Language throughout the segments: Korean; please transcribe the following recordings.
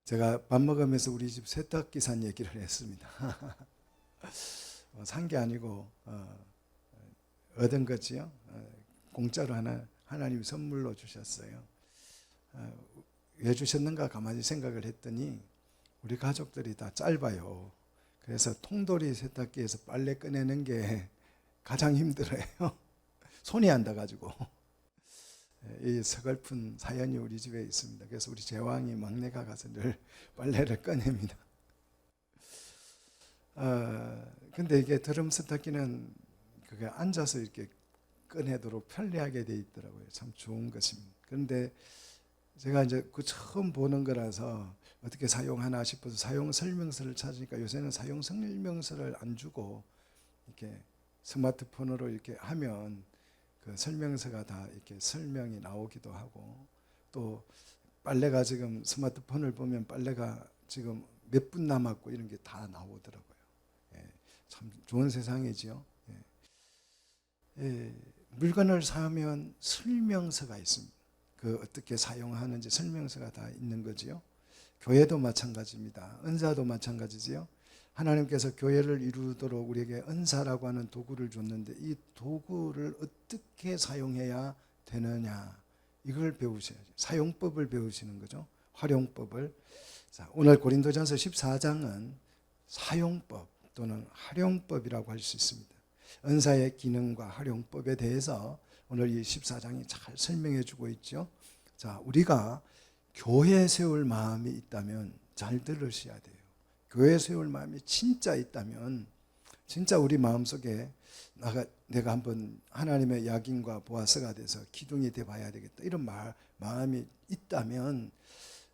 제가 밥 먹으면서 우리 집 세탁기 산 얘기를 했습니다. 산 게 아니고 얻은 거지요. 공짜로 하나님이 선물로 주셨어요. 왜 주셨는가 가만히 생각을 했더니 우리 가족들이 다 짧아요. 그래서 통돌이 세탁기에서 빨래 꺼내는 게 가장 힘들어요. 손이 안 닿아가지고. 이 서글픈 사연이 우리 집에 있습니다. 그래서 우리 제왕이 막내가 가서 늘 빨래를 꺼냅니다. 근데 이게 드럼 세탁기는 그게 앉아서 이렇게 꺼내도록 편리하게 돼 있더라고요. 참 좋은 것입니다. 그런데 제가 이제 그 처음 보는 거라서 어떻게 사용하나 싶어서 사용 설명서를 찾으니까 요새는 사용 설명서를 안 주고 이렇게 스마트폰으로 이렇게 하면 그 설명서가 다 이렇게 설명이 나오기도 하고, 또 빨래가 지금 스마트폰을 보면 빨래가 지금 몇 분 남았고 이런 게 다 나오더라고요. 참 좋은 세상이지요. 물건을 사면 설명서가 있습니다. 그 어떻게 사용하는지 설명서가 다 있는 거지요. 교회도 마찬가지입니다. 은사도 마찬가지지요. 하나님께서 교회를 이루도록 우리에게 은사라고 하는 도구를 줬는데 이 도구를 어떻게 사용해야 되느냐, 이걸 배우셔야죠. 사용법을 배우시는 거죠. 활용법을. 자, 오늘 고린도전서 14장은 사용법 또는 활용법이라고 할 수 있습니다. 은사의 기능과 활용법에 대해서 오늘 이 14장이 잘 설명해 주고 있죠. 자, 우리가 교회 세울 마음이 있다면 잘 들으셔야 돼요. 교회 세울 마음이 진짜 있다면, 진짜 우리 마음속에 내가 한번 하나님의 약인과 보아스가 돼서 기둥이 돼 봐야 되겠다, 이런 마음이 있다면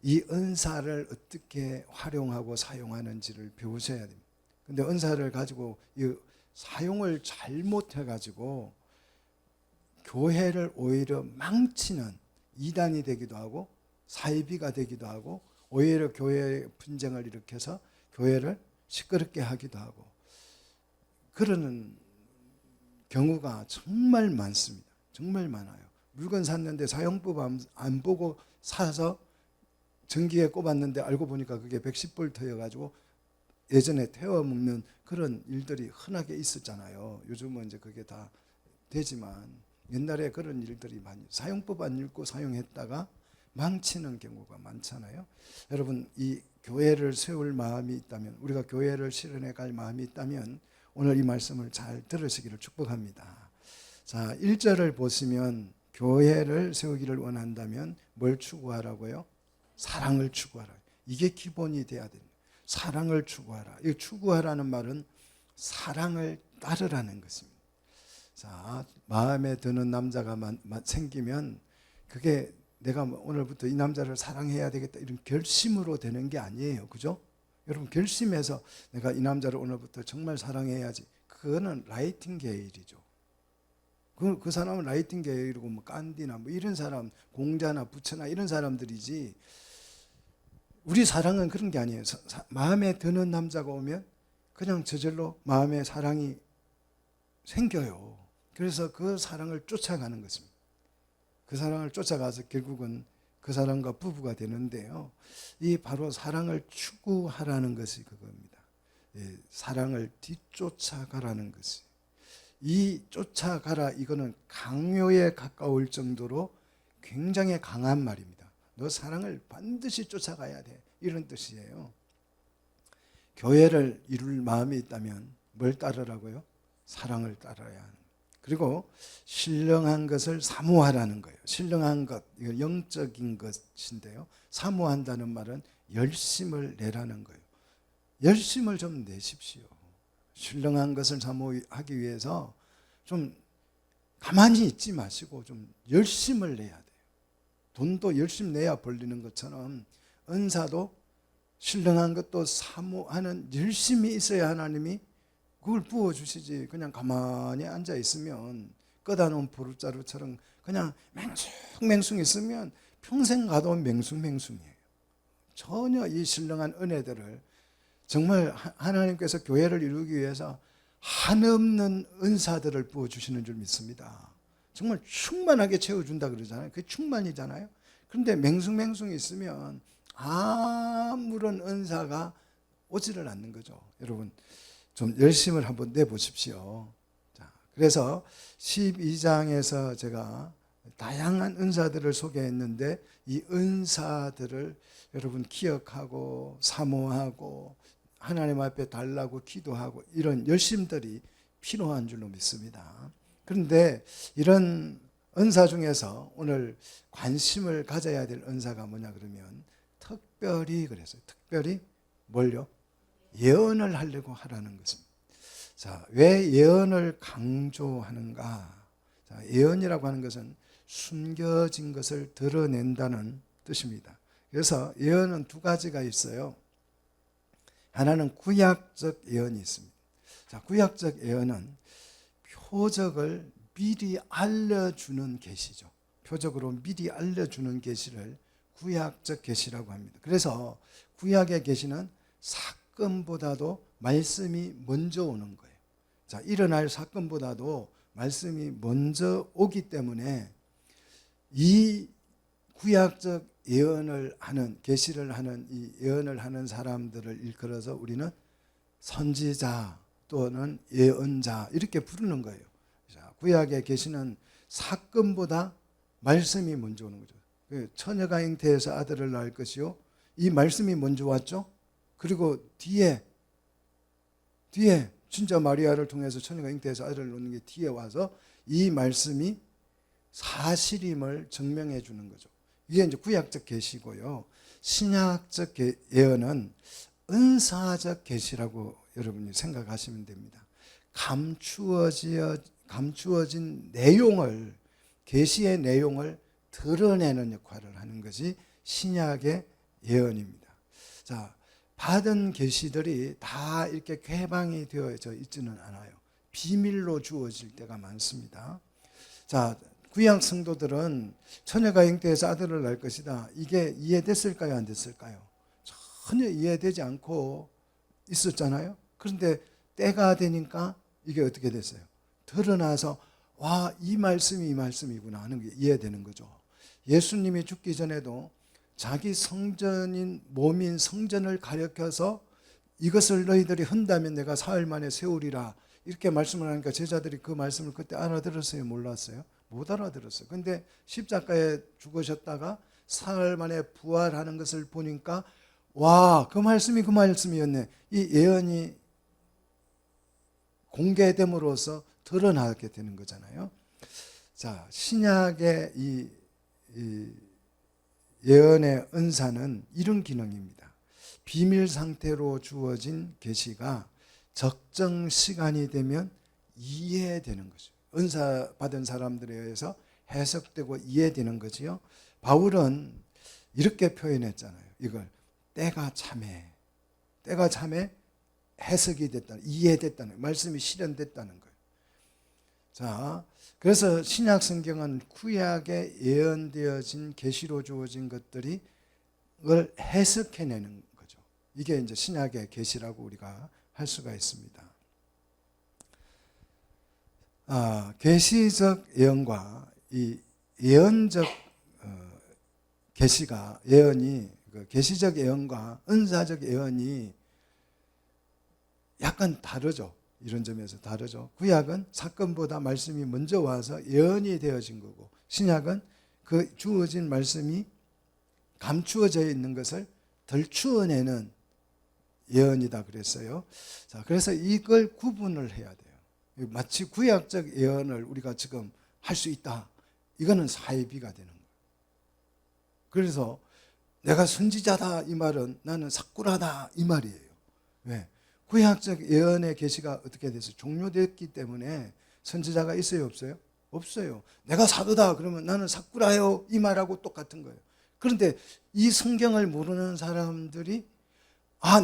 이 은사를 어떻게 활용하고 사용하는지를 배우셔야 됩니다. 근데 은사를 가지고 이 사용을 잘못해 가지고 교회를 오히려 망치는 이단이 되기도 하고 사이비가 되기도 하고, 오히려 교회의 분쟁을 일으켜서 교회를 시끄럽게 하기도 하고, 그러는 경우가 정말 많습니다. 정말 많아요. 물건 샀는데 사용법 안 보고 사서 전기에 꼽았는데 알고 보니까 그게 110볼트여가지고 예전에 태워 먹는 그런 일들이 흔하게 있었잖아요. 요즘은 이제 그게 다 되지만 옛날에 그런 일들이 많이, 사용법 안 읽고 사용했다가 망치는 경우가 많잖아요. 여러분, 이 교회를 세울 마음이 있다면, 우리가 교회를 실현해 갈 마음이 있다면 오늘 이 말씀을 잘 들으시기를 축복합니다. 자, 1절을 보시면 교회를 세우기를 원한다면 뭘 추구하라고요? 사랑을 추구하라. 이게 기본이 돼야 됩니다. 사랑을 추구하라. 이 추구하라는 말은 사랑을 따르라는 것입니다. 자, 마음에 드는 남자가 생기면 그게 내가 오늘부터 이 남자를 사랑해야 되겠다 이런 결심으로 되는 게 아니에요. 그죠? 여러분, 결심해서 내가 이 남자를 오늘부터 정말 사랑해야지, 그거는 라이팅게일이죠. 그 사람은 라이팅게일이고 뭐 깐디나 뭐 이런 사람, 공자나 부처나 이런 사람들이지, 우리 사랑은 그런 게 아니에요. 마음에 드는 남자가 오면 그냥 저절로 마음에 사랑이 생겨요. 그래서 그 사랑을 쫓아가는 것입니다. 그 사랑을 쫓아가서 결국은 그 사람과 부부가 되는데요. 이 바로 사랑을 추구하라는 것이 그겁니다. 사랑을 뒤쫓아가라는 것이. 이 쫓아가라, 이거는 강요에 가까울 정도로 굉장히 강한 말입니다. 너 사랑을 반드시 쫓아가야 돼, 이런 뜻이에요. 교회를 이룰 마음이 있다면 뭘 따르라고요? 사랑을 따라야 하는 거예요. 그리고 신령한 것을 사모하라는 거예요. 신령한 것, 이건 영적인 것인데요. 사모한다는 말은 열심을 내라는 거예요. 열심을 좀 내십시오. 신령한 것을 사모하기 위해서 좀 가만히 있지 마시고 좀 열심을 내야 돼요. 돈도 열심히 내야 벌리는 것처럼 은사도 신령한 것도 사모하는 열심이 있어야 하나님이 그걸 부어주시지. 그냥 가만히 앉아 있으면 꺼다 놓은 보르자루처럼 그냥 맹숭맹숭 있으면 평생 가도 맹숭맹숭이에요. 전혀 이 신령한 은혜들을 정말 하나님께서 교회를 이루기 위해서 한없는 은사들을 부어주시는 줄 믿습니다. 정말 충만하게 채워준다 그러잖아요. 그게 충만이잖아요. 그런데 맹숭맹숭 있으면 아무런 은사가 오지를 않는 거죠. 여러분 좀 열심을 한번 내보십시오. 자, 그래서 12장에서 제가 다양한 은사들을 소개했는데 이 은사들을 여러분 기억하고 사모하고 하나님 앞에 달라고 기도하고 이런 열심들이 필요한 줄로 믿습니다. 그런데 이런 은사 중에서 오늘 관심을 가져야 될 은사가 뭐냐 그러면 특별히 그랬어요. 특별히 뭘요? 예언을 하려고 하라는 것입니다. 자, 왜 예언을 강조하는가? 자, 예언이라고 하는 것은 숨겨진 것을 드러낸다는 뜻입니다. 그래서 예언은 두 가지가 있어요. 하나는 구약적 예언이 있습니다. 자, 구약적 예언은 표적을 미리 알려주는 계시죠. 표적으로 미리 알려주는 계시를 구약적 계시라고 합니다. 그래서 구약의 계시는 사건보다도 말씀이 먼저 오는 거예요. 자, 일어날 사건보다도 말씀이 먼저 오기 때문에 이 구약적 예언을 하는 계시를 하는 이 예언을 하는 사람들을 일컬어서 우리는 선지자 또는 예언자 이렇게 부르는 거예요. 자, 구약의 계시는 사건보다 말씀이 먼저 오는 거죠. 처녀가 잉태해서 아들을 낳을 것이요. 이 말씀이 먼저 왔죠. 그리고 뒤에 진짜 마리아를 통해서 처녀가 잉태해서 아들을 낳는 게 뒤에 와서 이 말씀이 사실임을 증명해 주는 거죠. 이게 이제 구약적 계시고요. 신약적 예언은 은사적 계시라고 여러분이 생각하시면 됩니다. 감추어진 내용을 계시의 내용을 드러내는 역할을 하는 것이 신약의 예언입니다. 자, 받은 계시들이 다 이렇게 개방이 되어져 있지는 않아요. 비밀로 주어질 때가 많습니다. 자, 구약 성도들은 처녀가 잉태해서 아들을 낳을 것이다. 이게 이해됐을까요? 안 됐을까요? 전혀 이해되지 않고 있었잖아요. 그런데 때가 되니까 이게 어떻게 됐어요? 드러나서 와, 이 말씀이구나 하는 게 이해되는 거죠. 예수님이 죽기 전에도 자기 성전인 몸인 성전을 가리켜서 이것을 너희들이 흔다면 내가 사흘 만에 세우리라 이렇게 말씀을 하니까 제자들이 그 말씀을 그때 알아들었어요? 몰랐어요? 못 알아들었어요. 근데 십자가에 죽으셨다가 사흘 만에 부활하는 것을 보니까 와, 그 말씀이었네. 이 예언이 공개됨으로써 드러나게 되는 거잖아요. 자, 신약의 이 예언의 은사는 이런 기능입니다. 비밀 상태로 주어진 계시가 적정 시간이 되면 이해되는 거죠. 은사 받은 사람들에 의해서 해석되고 이해되는 거지요. 바울은 이렇게 표현했잖아요. 이걸 때가 참해 해석이 됐다는, 이해됐다는, 말씀이 실현됐다는 거예요. 자, 그래서 신약 성경은 구약에 예언되어진 계시로 주어진 것들이 을 해석해내는 거죠. 이게 이제 신약의 계시라고 우리가 할 수가 있습니다. 계시적 예언과 이 예언적 계시가 예언이 계시적 예언과 은사적 예언이 약간 다르죠. 이런 점에서 다르죠. 구약은 사건보다 말씀이 먼저 와서 예언이 되어진 거고, 신약은 그 주어진 말씀이 감추어져 있는 것을 덜추어내는 예언이다 그랬어요. 자, 그래서 이걸 구분을 해야 돼요. 마치 구약적 예언을 우리가 지금 할 수 있다. 이거는 사이비가 되는 거예요. 그래서 내가 선지자다 이 말은 나는 사꾸라다 이 말이에요. 왜? 구약적 예언의 계시가 어떻게 돼서 종료됐기 때문에 선지자가 있어요, 없어요? 없어요. 내가 사도다 그러면 나는 사꾸라요 이 말하고 똑같은 거예요. 그런데 이 성경을 모르는 사람들이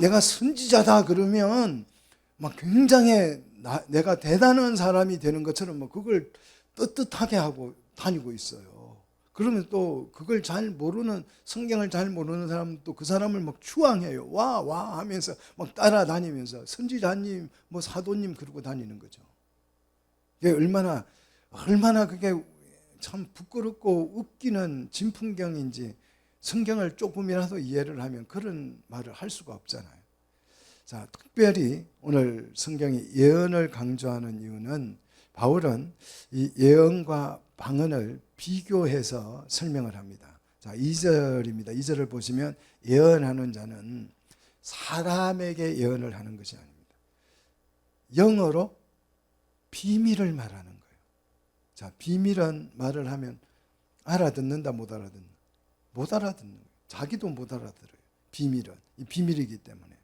내가 선지자다 그러면 막 굉장히 내가 대단한 사람이 되는 것처럼 그걸 떳떳하게 하고 다니고 있어요. 그러면 또 그걸 잘 모르는, 성경을 잘 모르는 사람은 또 그 사람을 막 추앙해요. 와 하면서 막 따라다니면서 선지자님, 뭐 사도님 그러고 다니는 거죠. 이게 얼마나 그게 참 부끄럽고 웃기는 진풍경인지, 성경을 조금이라도 이해를 하면 그런 말을 할 수가 없잖아요. 자, 특별히 오늘 성경이 예언을 강조하는 이유는, 바울은 이 예언과 방언을 비교해서 설명을 합니다. 자, 2절입니다. 2절을 보시면 예언하는 자는 사람에게 예언을 하는 것이 아닙니다. 영어로 비밀을 말하는 거예요. 자, 비밀은 말을 하면 알아듣는다, 못 알아듣는다? 못 알아듣는 거예요. 자기도 못 알아들어요. 비밀은. 이 비밀이기 때문에.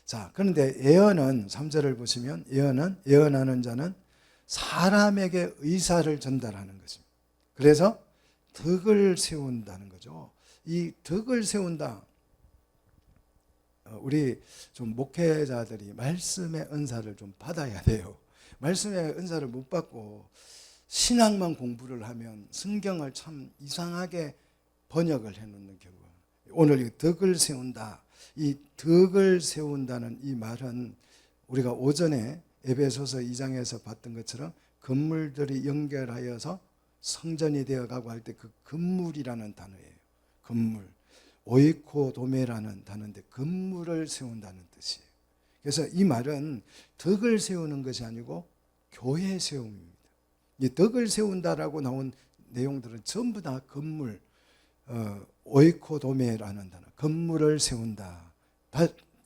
자, 그런데 예언은 3절을 보시면 예언하는 자는 사람에게 의사를 전달하는 것입니다. 그래서 덕을 세운다는 거죠. 이 덕을 세운다. 우리 좀 목회자들이 말씀의 은사를 좀 받아야 돼요. 말씀의 은사를 못 받고 신학만 공부를 하면 성경을 참 이상하게 번역을 해놓는 경우. 오늘 이 덕을 세운다. 이 덕을 세운다는 이 말은 우리가 오전에 에베소서 2장에서 봤던 것처럼 건물들이 연결하여서 성전이 되어가고 할 때 그 건물이라는 단어예요. 건물. 오이코도메라는 단어인데 건물을 세운다는 뜻이에요. 그래서 이 말은 덕을 세우는 것이 아니고 교회 세움입니다. 이 덕을 세운다라고 나온 내용들은 전부 다 건물, 오이코도메라는 단어, 건물을 세운다.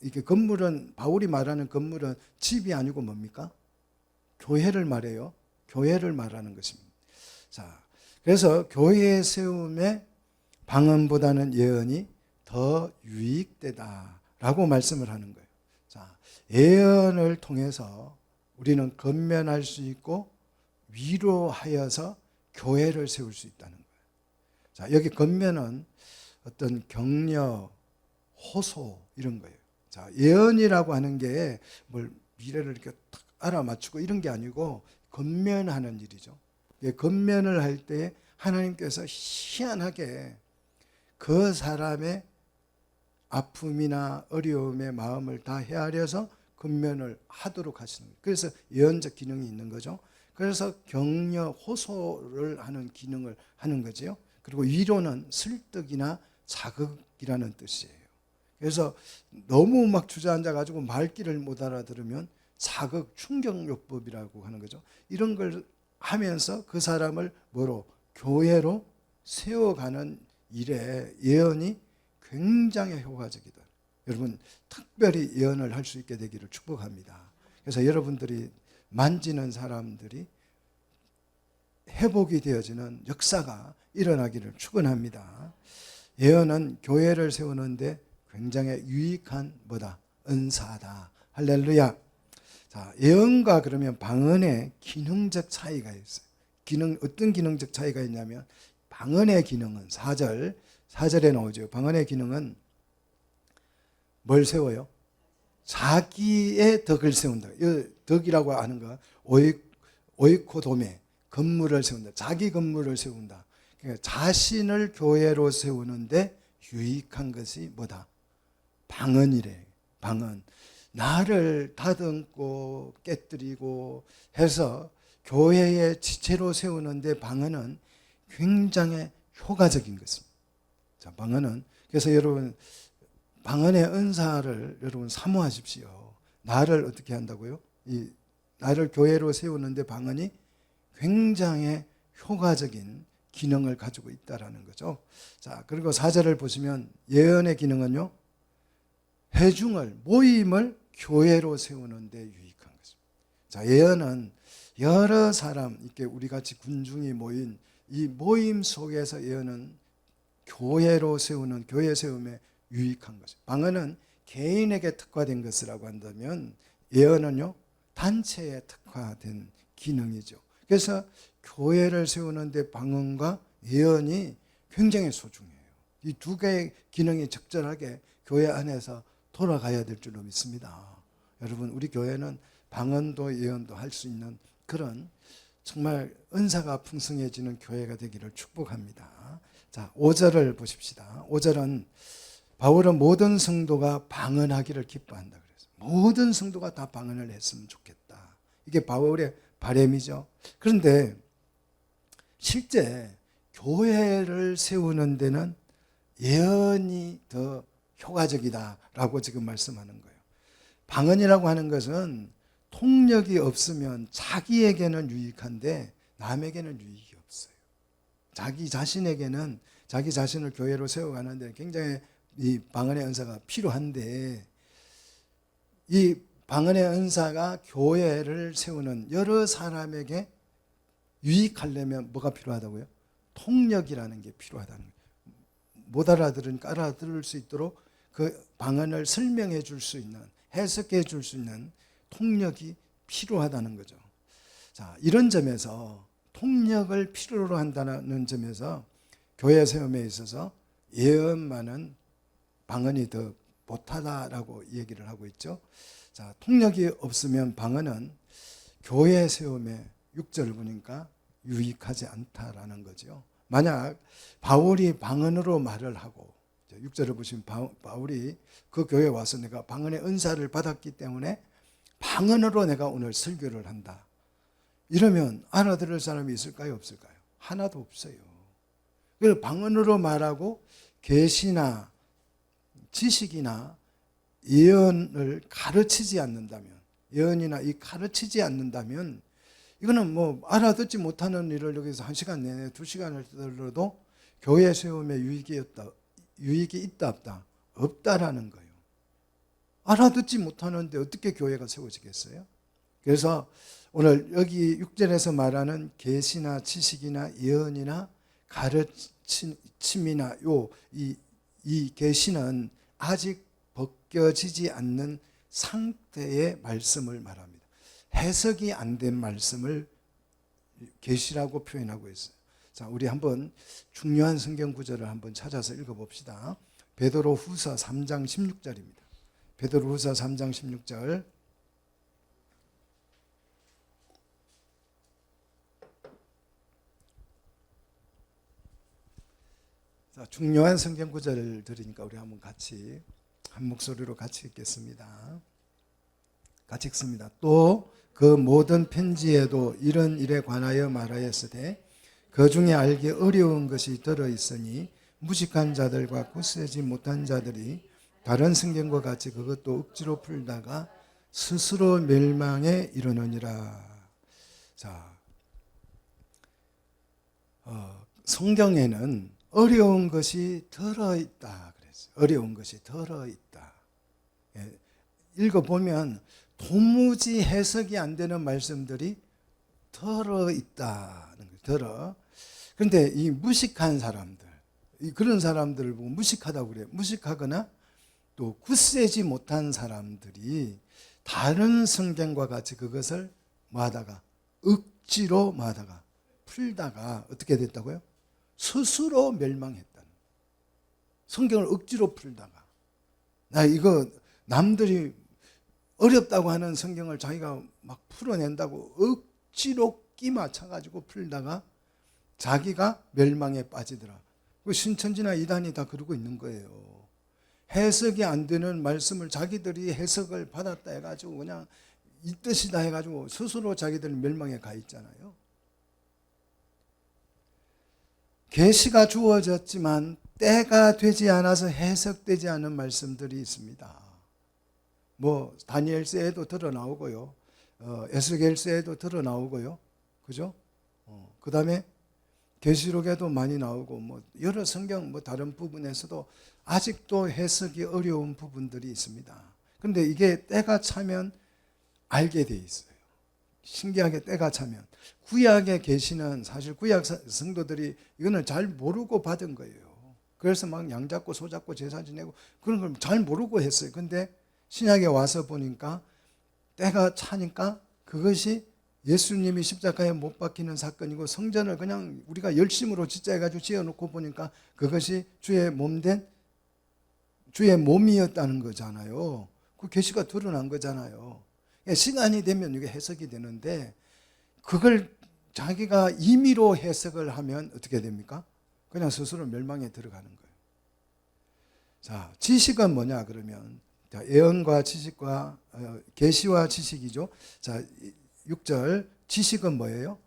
이게 건물은, 바울이 말하는 건물은 집이 아니고 뭡니까? 교회를 말해요. 교회를 말하는 것입니다. 자, 그래서 교회 세움에 방언보다는 예언이 더 유익되다라고 말씀을 하는 거예요. 자, 예언을 통해서 우리는 건면할 수 있고 위로하여서 교회를 세울 수 있다는 거예요. 자, 여기 건면은 어떤 격려, 호소 이런 거예요. 자, 예언이라고 하는 게 뭘 미래를 이렇게 딱 알아맞추고 이런 게 아니고 건면하는 일이죠. 건면을 할 때 하나님께서 희한하게 그 사람의 아픔이나 어려움의 마음을 다 헤아려서 건면을 하도록 하시는 거예요. 그래서 예언적 기능이 있는 거죠. 그래서 격려, 호소를 하는 기능을 하는 거죠. 그리고 위로는 설득이나 자극이라는 뜻이에요. 그래서 너무 막 주저앉아 가지고 말귀를 못 알아들으면 자극, 충격요법이라고 하는 거죠. 이런 걸 하면서 그 사람을 뭐로? 교회로 세워가는 일에 예언이 굉장히 효과적이다. 여러분, 특별히 예언을 할 수 있게 되기를 축복합니다. 그래서 여러분들이 만지는 사람들이 회복이 되어지는 역사가 일어나기를 축원합니다. 예언은 교회를 세우는데 굉장히 유익한 뭐다? 은사다. 할렐루야. 자, 예언과 그러면 방언의 기능적 차이가 있어요. 어떤 기능적 차이가 있냐면, 방언의 기능은 4절에 나오죠. 방언의 기능은 뭘 세워요? 자기의 덕을 세운다. 이 덕이라고 하는 거 오이코도메, 건물을 세운다. 자기 건물을 세운다. 그러니까 자신을 교회로 세우는데 유익한 것이 뭐다? 방언이래. 방언. 나를 다듬고 깨뜨리고 해서 교회의 지체로 세우는데 방언은 굉장히 효과적인 것입니다. 자, 방언은, 그래서 여러분 방언의 은사를 여러분 사모하십시오. 나를 어떻게 한다고요? 나를 교회로 세우는데 방언이 굉장히 효과적인 기능을 가지고 있다라는 거죠. 자, 그리고 4절을 보시면 예언의 기능은요, 회중을, 모임을 교회로 세우는데 유익한 것입니다. 자, 예언은 여러 사람, 이렇게 우리 같이 군중이 모인 이 모임 속에서 예언은 교회로 세우는, 교회 세움에 유익한 것입니다. 방언은 개인에게 특화된 것이라고 한다면 예언은요, 단체에 특화된 기능이죠. 그래서 교회를 세우는데 방언과 예언이 굉장히 소중해요. 이 두 개의 기능이 적절하게 교회 안에서 돌아가야 될 줄로 믿습니다. 여러분, 우리 교회는 방언도 예언도 할 수 있는 그런 정말 은사가 풍성해지는 교회가 되기를 축복합니다. 자, 5절을 보십시다. 5절은 바울은 모든 성도가 방언하기를 기뻐한다 그랬어요. 모든 성도가 다 방언을 했으면 좋겠다. 이게 바울의 바람이죠. 그런데 실제 교회를 세우는 데는 예언이 더 효과적이다라고 지금 말씀하는 거예요. 방언이라고 하는 것은 통력이 없으면 자기에게는 유익한데 남에게는 유익이 없어요. 자기 자신에게는 자기 자신을 교회로 세워가는데 굉장히 이 방언의 은사가 필요한데, 이 방언의 은사가 교회를 세우는 여러 사람에게 유익하려면 뭐가 필요하다고요? 통력이라는 게 필요하다는 거예요. 못 알아들으니까 알아들을 수 있도록 그 방언을 설명해 줄 수 있는, 해석해 줄 수 있는 통력이 필요하다는 거죠. 자, 이런 점에서 통력을 필요로 한다는 점에서 교회 세움에 있어서 예언만은 방언이 더 못하다라고 얘기를 하고 있죠. 자, 통력이 없으면 방언은 교회 세움에 6절을 보니까 유익하지 않다라는 거죠. 만약 바울이 방언으로 말을 하고, 6절을 보시면 바울이 그 교회에 와서 내가 방언의 은사를 받았기 때문에 방언으로 내가 오늘 설교를 한다, 이러면 알아들을 사람이 있을까요, 없을까요? 하나도 없어요. 그래서 방언으로 말하고 계시나 지식이나 예언을 가르치지 않는다면, 예언이나 이 가르치지 않는다면 이거는 뭐 알아듣지 못하는 일을 여기서 1시간 내내 2시간을 들어도 교회 세움에 유익이 있다 없다? 없다라는 거예요. 알아듣지 못하는데 어떻게 교회가 세워지겠어요? 그래서 오늘 여기 6절에서 말하는 계시나 지식이나 예언이나 가르침이나 이 계시는 아직 벗겨지지 않는 상태의 말씀을 말합니다. 해석이 안 된 말씀을 계시라고 표현하고 있어요. 자, 우리 한번 중요한 성경 구절을 한번 찾아서 읽어봅시다. 베드로후서 3장 16절입니다. 베드로후서 3장 16절. 자, 중요한 성경 구절을 들으니까 우리 한번 같이 한 목소리로 같이 읽겠습니다. 같이 읽습니다. 또 그 모든 편지에도 이런 일에 관하여 말하였으되 그 중에 알기 어려운 것이 들어있으니 무식한 자들과 굳세지 못한 자들이 다른 성경과 같이 그것도 억지로 풀다가 스스로 멸망에 이르느니라. 자, 성경에는 어려운 것이 들어있다 그랬어요. 어려운 것이 들어있다. 예, 읽어보면 도무지 해석이 안 되는 말씀들이 들어있다는 거예요. 그런데 이 무식한 사람들, 그런 사람들을 보고 무식하다고 그래요. 무식하거나 또 굳세지 못한 사람들이 다른 성경과 같이 그것을 뭐하다가 억지로 뭐하다가 풀다가 어떻게 됐다고요? 스스로 멸망했다는. 성경을 억지로 풀다가, 나 이거 남들이 어렵다고 하는 성경을 자기가 막 풀어낸다고 억지로 끼 맞춰가지고 풀다가 자기가 멸망에 빠지더라. 신천지나 이단이 다 그러고 있는 거예요. 해석이 안 되는 말씀을 자기들이 해석을 받았다 해가지고 그냥 이 뜻이다 해가지고 스스로 자기들은 멸망에 가 있잖아요. 계시가 주어졌지만 때가 되지 않아서 해석되지 않은 말씀들이 있습니다. 뭐 다니엘서에도 드러나오고요, 에스겔서에도 드러나오고요, 그죠? 그 다음에 계시록에도 많이 나오고, 뭐 여러 성경 뭐 다른 부분에서도 아직도 해석이 어려운 부분들이 있습니다. 그런데 이게 때가 차면 알게 돼 있어요. 신기하게 때가 차면. 구약의 계시는 사실 구약 성도들이 이거는 잘 모르고 받은 거예요. 그래서 막 양 잡고 소 잡고 제사 지내고 그런 걸 잘 모르고 했어요. 근데 신약에 와서 보니까 때가 차니까 그것이 예수님이 십자가에 못 박히는 사건이고 성전을 그냥 우리가 열심으로 진짜 해가지고 지어놓고 보니까 그것이 주의 몸된 주의 몸이었다는 거잖아요. 그 계시가 드러난 거잖아요. 시간이 되면 이게 해석이 되는데 그걸 자기가 임의로 해석을 하면 어떻게 됩니까? 그냥 스스로 멸망에 들어가는 거예요. 자, 지식은 뭐냐 그러면 자, 예언과 지식과 계시와 지식이죠. 자, 6절 지식은 뭐예요?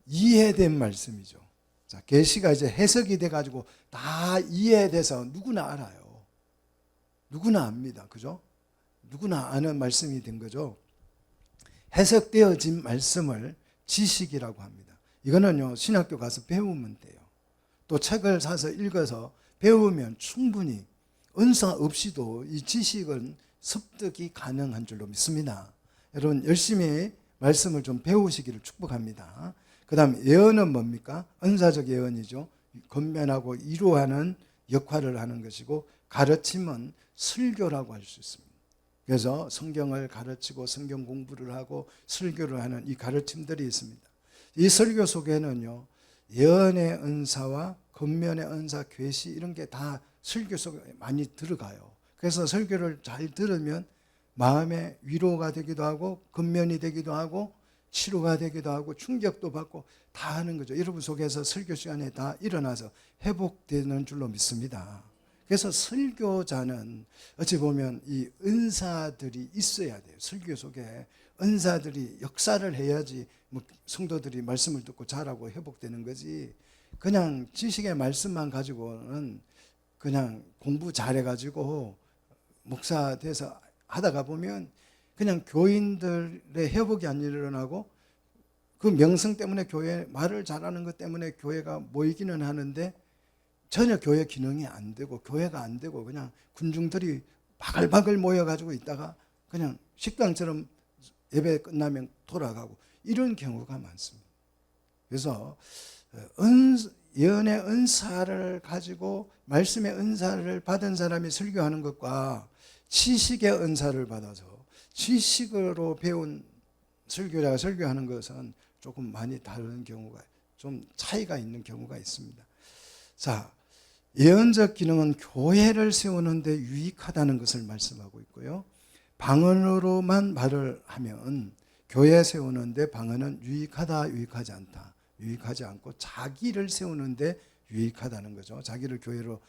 이해된 말씀이죠. 자, 계시가 이제 해석이 돼 가지고 다 이해돼서 누구나 알아요. 누구나 압니다. 그죠? 누구나 아는 말씀이 된 거죠. 해석되어진 말씀을 지식이라고 합니다. 이거는요, 신학교 가서 배우면 돼요. 또 책을 사서 읽어서 배우면 충분히 은사 없이도 이 지식은 습득이 가능한 줄로 믿습니다. 여러분 열심히 말씀을 좀 배우시기를 축복합니다. 그 다음 예언은 뭡니까? 은사적 예언이죠. 권면하고 이루하는 역할을 하는 것이고, 가르침은 설교라고 할 수 있습니다. 그래서 성경을 가르치고 성경 공부를 하고 설교를 하는 이 가르침들이 있습니다. 이 설교 속에는요, 예언의 은사와 권면의 은사, 계시 이런 게 다 설교 속에 많이 들어가요. 그래서 설교를 잘 들으면 마음의 위로가 되기도 하고 권면이 되기도 하고 치료가 되기도 하고 충격도 받고 다 하는 거죠. 여러분 속에서 설교 시간에 다 일어나서 회복되는 줄로 믿습니다. 그래서 설교자는 어찌 보면 이 은사들이 있어야 돼요. 설교 속에 은사들이 역사를 해야지 뭐 성도들이 말씀을 듣고 자라고 회복되는 거지, 그냥 지식의 말씀만 가지고는 그냥 공부 잘해가지고 목사 돼서 하다가 보면 그냥 교인들의 회복이 안 일어나고, 그 명성 때문에 교회 말을 잘하는 것 때문에 교회가 모이기는 하는데 전혀 교회 기능이 안 되고 교회가 안 되고 그냥 군중들이 바글바글 모여가지고 있다가 그냥 식당처럼 예배 끝나면 돌아가고 이런 경우가 많습니다. 그래서 예언의 은사를 가지고 말씀의 은사를 받은 사람이 설교하는 것과 지식의 은사를 받아서 지식으로 배운 설교자가 설교하는 것은 조금 많이 다른 경우가, 좀 차이가 있는 경우가 있습니다. 자, 예언적 기능은 교회를 세우는 데 유익하다는 것을 말씀하고 있고요. 방언으로만 말을 하면 교회 세우는 데 방언은 유익하다, 유익하지 않다. 유익하지 않고 자기를 세우는 데 유익하다는 거죠. 자기를 교회로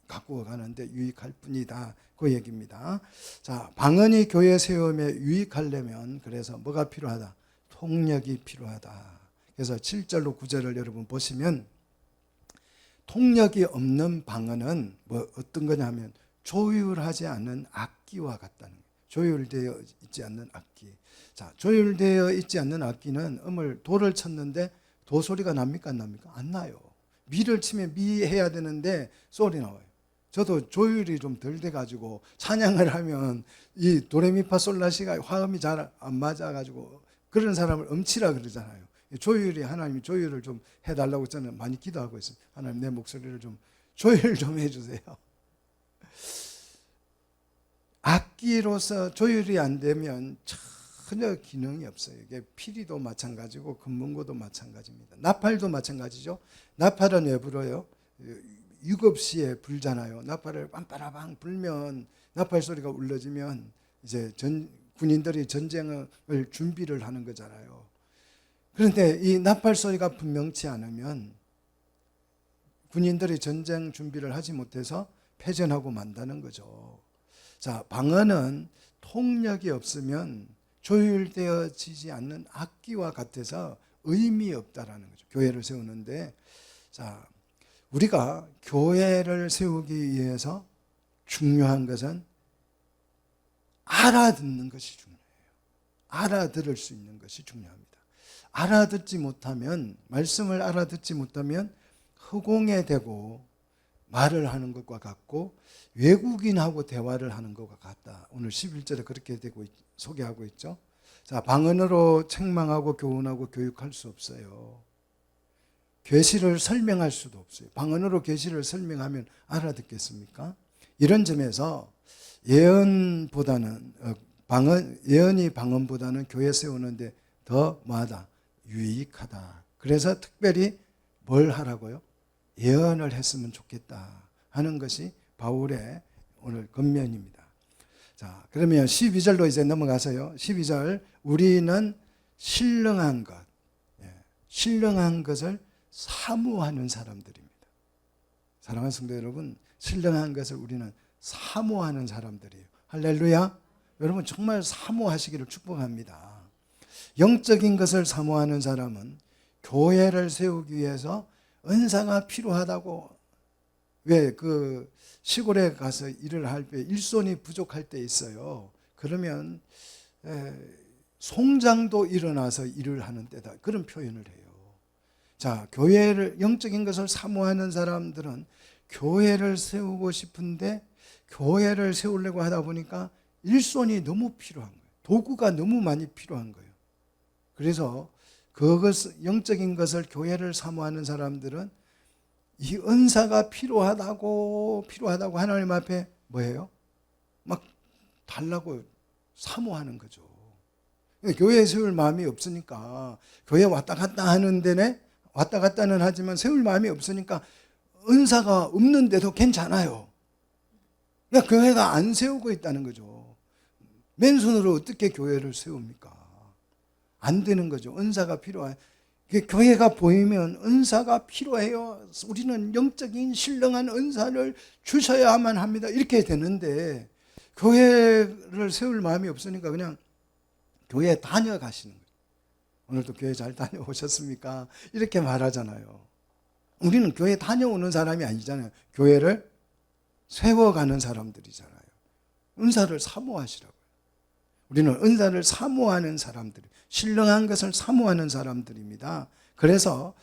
갖고 가는데 유익할 뿐이다. 그 얘기입니다. 자, 방언이 교회 세움에 유익하려면 그래서 뭐가 필요하다? 통력이 필요하다. 그래서 7절로 9절을 여러분 보시면 통력이 없는 방언은 뭐 어떤 거냐면 조율하지 않는 악기와 같다는 거예요. 조율되어 있지 않는 악기. 자, 조율되어 있지 않는 악기는 돌을 쳤는데 도 소리가 납니까 안 납니까? 안 나요. 미를 치면 미 해야 되는데 소리 나와요. 저도 조율이 좀 덜 돼가지고 찬양을 하면 이 도레미파솔라시가 화음이 잘 안 맞아가지고 그런 사람을 음치라 그러잖아요. 조율이, 하나님이 조율을 좀 해달라고 저는 많이 기도하고 있습니다. 하나님 내 목소리를 좀 조율 좀 해주세요. 악기로서 조율이 안 되면 전혀 기능이 없어요. 이게 피리도 마찬가지고 금문고도 마찬가지입니다. 나팔도 마찬가지죠. 나팔은 왜 불어요? 유급시에 불잖아요. 나팔을 빰빠라방 불면 나팔 소리가 울려지면 이제 군인들이 전쟁을 준비를 하는 거잖아요. 그런데 이 나팔 소리가 분명치 않으면 군인들이 전쟁 준비를 하지 못해서 패전하고 만다는 거죠. 자, 방언은 통력이 없으면 조율되어지지 않는 악기와 같아서 의미 없다라는 거죠. 교회를 세우는데, 자, 우리가 교회를 세우기 위해서 중요한 것은 알아듣는 것이 중요해요. 알아들을 수 있는 것이 중요합니다. 알아듣지 못하면, 말씀을 알아듣지 못하면 허공에 대고 말을 하는 것과 같고 외국인하고 대화를 하는 것과 같다. 오늘 11절에 그렇게 되고 소개하고 있죠. 자, 방언으로 책망하고 교훈하고 교육할 수 없어요. 계시를 설명할 수도 없어요. 방언으로 계시를 설명하면 알아듣겠습니까? 이런 점에서 예언보다는 예언이 방언보다는 교회 세우는데 더 뭐하다? 유익하다. 그래서 특별히 뭘 하라고요? 예언을 했으면 좋겠다 하는 것이 바울의 오늘 권면입니다. 자, 그러면 12절로 이제 넘어가서요. 12절, 우리는 신령한 것, 신령한 것을 사모하는 사람들입니다. 사랑하는 성도 여러분, 신령한 것을 우리는 사모하는 사람들이에요. 할렐루야. 여러분 정말 사모하시기를 축복합니다. 영적인 것을 사모하는 사람은 교회를 세우기 위해서 은사가 필요하다고, 왜 그 시골에 가서 일을 할 때 일손이 부족할 때 있어요. 그러면 송장도 일어나서 일을 하는 때다, 그런 표현을 해요. 자, 교회를, 영적인 것을 사모하는 사람들은 교회를 세우고 싶은데 교회를 세우려고 하다 보니까 일손이 너무 필요한 거예요. 도구가 너무 많이 필요한 거예요. 그래서 영적인 것을, 교회를 사모하는 사람들은 이 은사가 필요하다고 하나님 앞에 뭐예요? 막 달라고 사모하는 거죠. 교회에 세울 마음이 없으니까, 교회 왔다 갔다 하는 데네, 왔다 갔다는 하지만 세울 마음이 없으니까 은사가 없는데도 괜찮아요. 그러니까 교회가 안 세우고 있다는 거죠. 맨손으로 어떻게 교회를 세웁니까? 안 되는 거죠. 은사가 필요해. 교회가 보이면 은사가 필요해요. 우리는 영적인 신령한 은사를 주셔야만 합니다. 이렇게 되는데 교회를 세울 마음이 없으니까 그냥 교회 다녀가시는 거예요. 오늘도 교회 잘 다녀오셨습니까? 이렇게 말하잖아요. 우리는 교회 다녀오는 사람이 아니잖아요. 교회를 세워가는 사람들이잖아요. 은사를 사모하시라고요. 우리는 은사를 사모하는 사람들, 신령한 것을 사모하는 사람들입니다. 그래서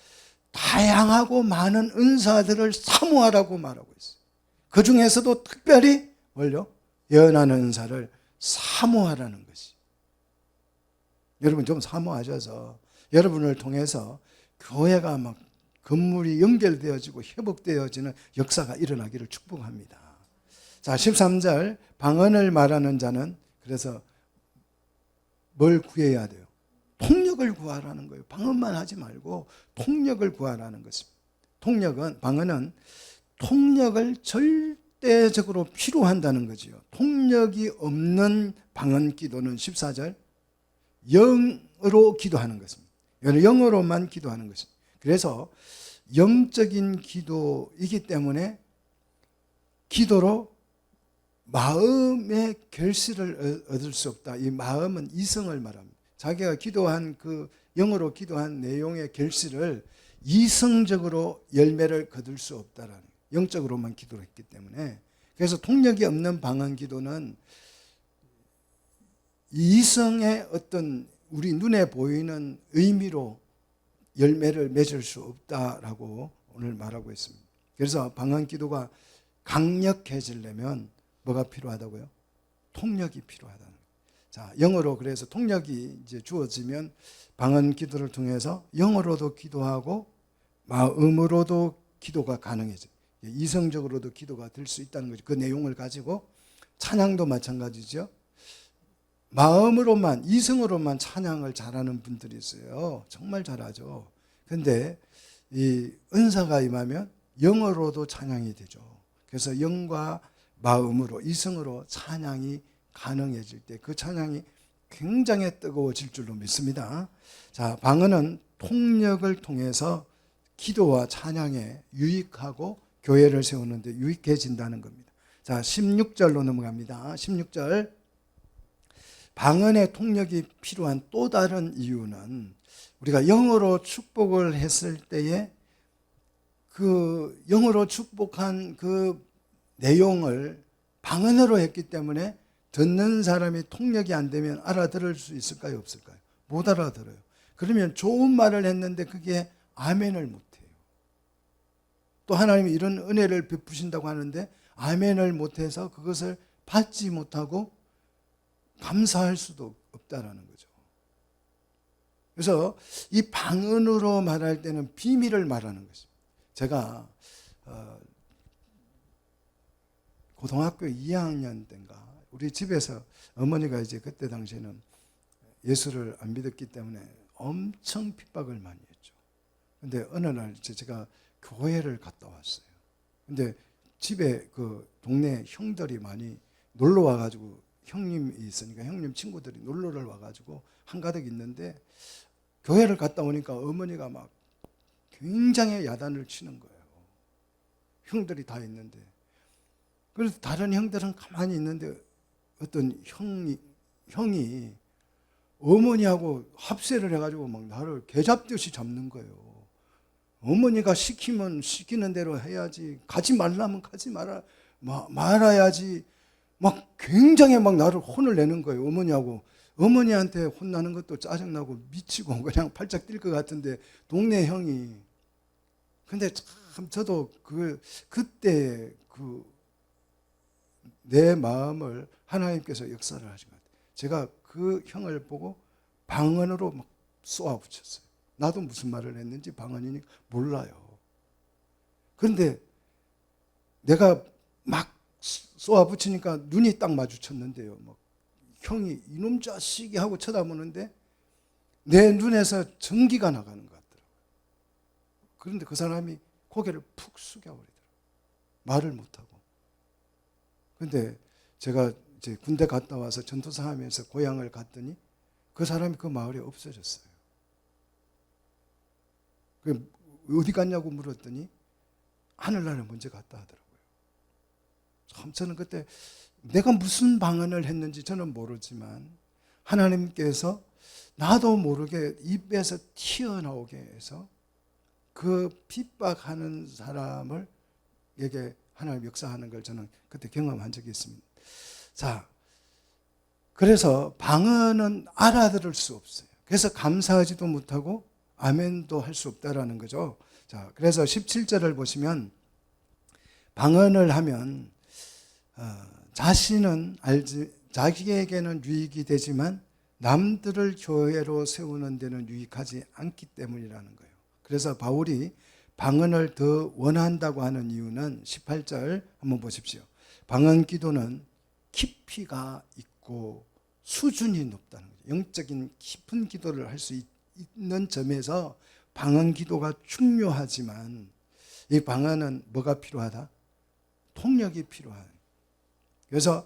다양하고 많은 은사들을 사모하라고 말하고 있어요. 그 중에서도 특별히 뭘요? 예언하는 은사를 사모하라는 것이. 여러분 좀 사모하셔서 여러분을 통해서 교회가 막 건물이 연결되어지고 회복되어지는 역사가 일어나기를 축복합니다. 자, 13절, 방언을 말하는 자는 그래서 뭘 구해야 돼요? 통역을 구하라는 거예요. 방언만 하지 말고 통역을 구하라는 것입니다. 방언은 통역을 절대적으로 필요한다는 거지요. 통역이 없는 방언 기도는 14절, 영어로 기도하는 것입니다. 영어로만 기도하는 것입니다. 그래서 영적인 기도이기 때문에 기도로 마음의 결실을 얻을 수 없다. 이 마음은 이성을 말합니다. 자기가 기도한 그 영어로 기도한 내용의 결실을 이성적으로 열매를 거둘 수 없다라는, 영적으로만 기도를 했기 때문에. 그래서 통역이 없는 방언 기도는 이성의 어떤 우리 눈에 보이는 의미로 열매를 맺을 수 없다라고 오늘 말하고 있습니다. 그래서 방언 기도가 강력해지려면 뭐가 필요하다고요? 통역이 필요하다는 거예요. 자, 영어로 그래서 통역이 이제 주어지면 방언 기도를 통해서 영어로도 기도하고 마음으로도 기도가 가능해져요. 이성적으로도 기도가 될 수 있다는 거죠. 그 내용을 가지고 찬양도 마찬가지죠. 마음으로만, 이성으로만 찬양을 잘하는 분들이 있어요. 정말 잘하죠. 근데 이 은사가 임하면 영어로도 찬양이 되죠. 그래서 영과 마음으로, 이성으로 찬양이 가능해질 때 그 찬양이 굉장히 뜨거워질 줄로 믿습니다. 자, 방언은 통역을 통해서 기도와 찬양에 유익하고 교회를 세우는데 유익해진다는 겁니다. 자, 16절로 넘어갑니다. 16절. 방언의 통역이 필요한 또 다른 이유는 우리가 영어로 축복을 했을 때에 그 영어로 축복한 그 내용을 방언으로 했기 때문에 듣는 사람이 통역이 안 되면 알아들을 수 있을까요? 없을까요? 못 알아들어요. 그러면 좋은 말을 했는데 그게 아멘을 못해요. 또 하나님이 이런 은혜를 베푸신다고 하는데 아멘을 못해서 그것을 받지 못하고 감사할 수도 없다라는 거죠. 그래서 이 방언으로 말할 때는 비밀을 말하는 것입니다. 제가 고등학교 2학년 때인가 우리 집에서 어머니가 이제 그때 당시에는 예수를 안 믿었기 때문에 엄청 핍박을 많이 했죠. 근데 어느 날 제가 교회를 갔다 왔어요. 근데 집에 그 동네 형들이 많이 놀러 와가지고 형님이 있으니까 형님 친구들이 놀러를 와가지고 한가득 있는데 교회를 갔다 오니까 어머니가 막 굉장히 야단을 치는 거예요. 형들이 다 있는데. 그래서 다른 형들은 가만히 있는데 어떤 형이 어머니하고 합세를 해가지고 막 나를 개잡듯이 잡는 거예요. 어머니가 시키면 시키는 대로 해야지, 가지 말라면 가지 말아야지. 막 굉장히 막 나를 혼을 내는 거예요. 어머니한테 혼나는 것도 짜증나고 미치고 그냥 팔짝 뛸 것 같은데 동네 형이. 근데 참 저도 그때 내 마음을 하나님께서 역사를 하신 것 같아요. 제가 그 형을 보고 방언으로 막 쏘아붙였어요. 나도 무슨 말을 했는지 방언이니 몰라요. 그런데 내가 막 쏘아붙이니까 눈이 딱 마주쳤는데요. 막 형이 이놈 자식이 하고 쳐다보는데 내 눈에서 전기가 나가는 것 같더라고요. 그런데 그 사람이 고개를 푹 숙여버리더라고요. 말을 못하고. 그런데 제가 이제 군대 갔다 와서 전투상하면서 고향을 갔더니 그 사람이 그 마을에 없어졌어요. 어디 갔냐고 물었더니 하늘나라에 먼저 갔다 하더라고요. 참 저는 그때 내가 무슨 방언을 했는지 저는 모르지만 하나님께서 나도 모르게 입에서 튀어나오게 해서 그 핍박하는 사람에게 하나님 역사하는 걸 저는 그때 경험한 적이 있습니다. 자, 그래서 방언은 알아들을 수 없어요. 그래서 감사하지도 못하고 아멘도 할 수 없다라는 거죠. 자, 그래서 17절을 보시면 방언을 하면 자신은 자기에게는 유익이 되지만 남들을 교회로 세우는 데는 유익하지 않기 때문이라는 거예요. 그래서 바울이 방언을 더 원한다고 하는 이유는 18절 한번 보십시오. 방언 기도는 깊이가 있고 수준이 높다는 거죠. 영적인 깊은 기도를 할 수 있는 점에서 방언 기도가 중요하지만 이 방언은 뭐가 필요하다? 통력이 필요한. 그래서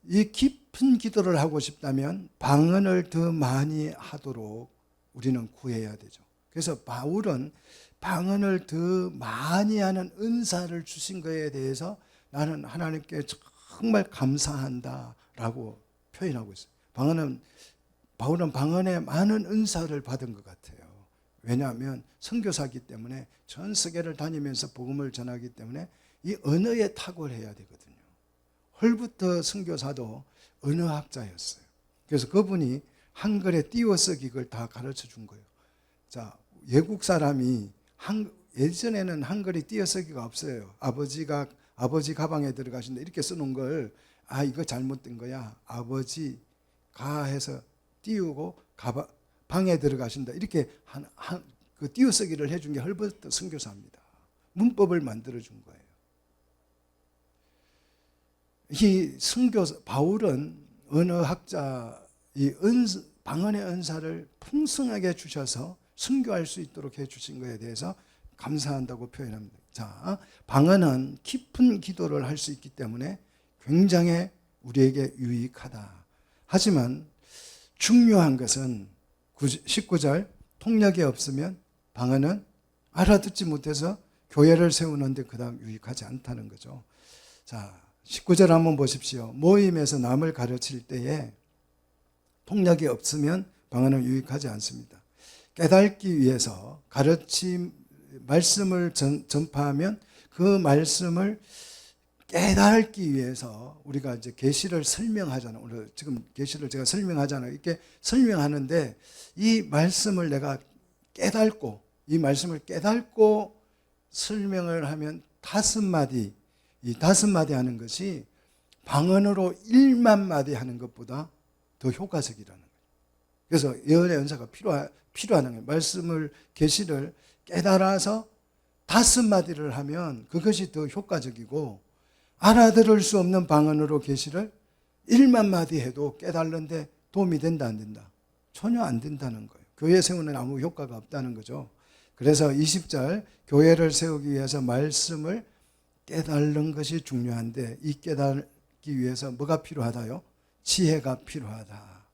이 깊은 기도를 하고 싶다면 방언을 더 많이 하도록 우리는 구해야 되죠. 그래서 바울은 방언을 더 많이 하는 은사를 주신 것에 대해서 나는 하나님께 정말 감사한다라고 표현하고 있어요. 바울은 방언에 많은 은사를 받은 것 같아요. 왜냐하면 선교사이기 때문에 전 세계를 다니면서 복음을 전하기 때문에 이 언어에 탁월해야 되거든요. 헐부터 선교사도 언어학자였어요. 그래서 그분이 한글에 띄어쓰기를 다 가르쳐 준 거예요. 자, 외국 사람이 예전에는 한글이 띄어쓰기가 없어요. 아버지 가방에 들어가신다 이렇게 써놓은 걸 이거 잘못된 거야. 아버지가 해서 띄우고 방에 들어가신다 이렇게 그 띄어쓰기를 해준 게 헐버트 선교사입니다. 문법을 만들어 준 거예요. 이 바울은 언어학자 방언의 은사를 풍성하게 주셔서 선교할 수 있도록 해주신 것에 대해서 감사한다고 표현합니다. 자, 방언은 깊은 기도를 할 수 있기 때문에 굉장히 우리에게 유익하다. 하지만 중요한 것은 19절 통력이 없으면 방언은 알아듣지 못해서 교회를 세우는데 그다음 유익하지 않다는 거죠. 자, 19절 한번 보십시오. 모임에서 남을 가르칠 때에 통력이 없으면 방언은 유익하지 않습니다. 깨닫기 위해서 말씀을 전파하면 그 말씀을 깨닫기 위해서 우리가 이제 계시를 설명하잖아요. 오늘 지금 계시를 제가 설명하잖아요. 이렇게 설명하는데 이 말씀을 내가 깨닫고 이 말씀을 깨닫고 설명을 하면 5마디, 이 5마디 하는 것이 방언으로 1만 마디 하는 것보다 더 효과적이라는 거예요. 그래서 예언의 은사가 필요하는 거예요. 말씀을 계시를 깨달아서 5마디를 하면 그것이 더 효과적이고 알아들을 수 없는 방언으로 계시를 1만 마디 해도 깨달는데 도움이 된다 안 된다? 전혀 안 된다는 거예요. 교회 세우는 아무 효과가 없다는 거죠. 그래서 20절 교회를 세우기 위해서 말씀을 깨달는 것이 중요한데 이 깨닫기 위해서 뭐가 필요하다요? 지혜가 필요하다.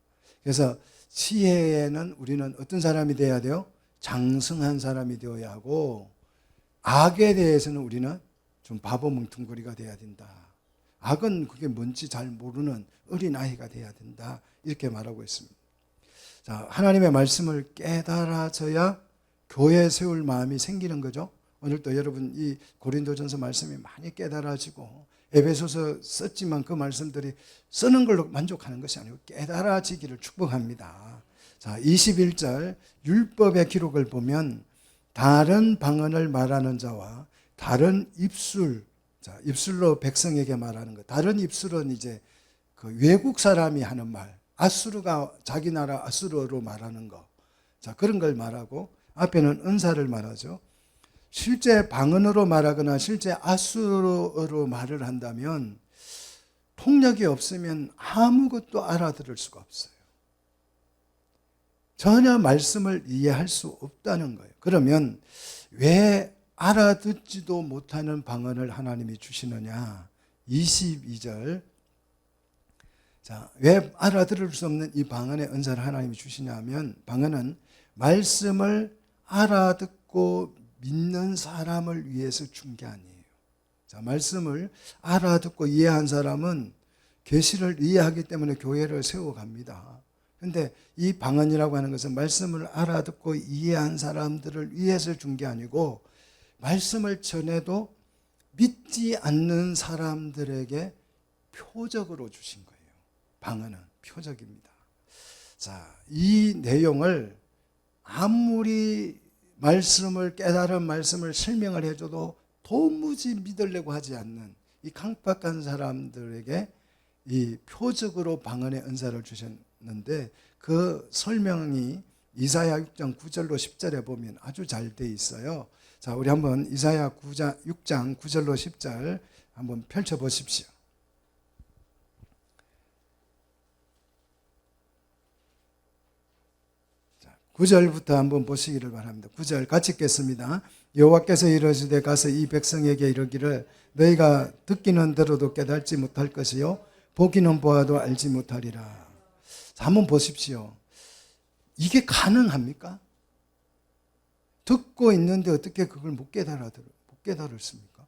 그래서 지혜에는 우리는 어떤 사람이 되어야 돼요? 장성한 사람이 되어야 하고, 악에 대해서는 우리는 좀 바보 뭉뚱그리가 돼야 된다. 악은 그게 뭔지 잘 모르는 어린아이가 돼야 된다. 이렇게 말하고 있습니다. 자, 하나님의 말씀을 깨달아져야 교회 세울 마음이 생기는 거죠. 오늘도 여러분 이 고린도전서 말씀이 많이 깨달아지고, 에베소서 썼지만 그 말씀들이 쓰는 걸로 만족하는 것이 아니고 깨달아지기를 축복합니다. 자, 21절 율법의 기록을 보면 다른 방언을 말하는 자와 다른 입술, 자, 입술로 백성에게 말하는 것. 다른 입술은 이제 그 외국 사람이 하는 말, 아수르가 자기 나라 아수르어로 말하는 거. 자, 그런 걸 말하고, 앞에는 은사를 말하죠. 실제 방언으로 말하거나 실제 아수르어로 말을 한다면 통역이 없으면 아무것도 알아들을 수가 없어요. 전혀 말씀을 이해할 수 없다는 거예요. 그러면 왜 알아듣지도 못하는 방언을 하나님이 주시느냐? 22절. 자, 왜 알아들을 수 없는 이 방언의 은사를 하나님이 주시냐면, 방언은 말씀을 알아듣고 믿는 사람을 위해서 준 게 아니에요. 자, 말씀을 알아듣고 이해한 사람은 계시를 이해하기 때문에 교회를 세워갑니다. 그런데 이 방언이라고 하는 것은 말씀을 알아듣고 이해한 사람들을 위해서 준 게 아니고, 말씀을 전해도 믿지 않는 사람들에게 표적으로 주신 거예요. 방언은 표적입니다. 자, 이 내용을 아무리 말씀을 깨달은 말씀을 설명을 해줘도 도무지 믿으려고 하지 않는 이 강박한 사람들에게 이 표적으로 방언의 은사를 주셨는데, 그 설명이 이사야 6장 9절로 10절에 보면 아주 잘 돼 있어요. 자, 우리 한번 이사야 6장 9절로 10절 한번 펼쳐 보십시오. 9절부터 한번 보시기를 바랍니다. 9절 같이 읽겠습니다. 여호와께서 이르시되 가서 이 백성에게 이르기를 너희가 듣기는 들어도 깨닫지 못할 것이요 보기는 보아도 알지 못하리라. 자, 한번 보십시오. 이게 가능합니까? 듣고 있는데 어떻게 그걸 못 깨달았습니까?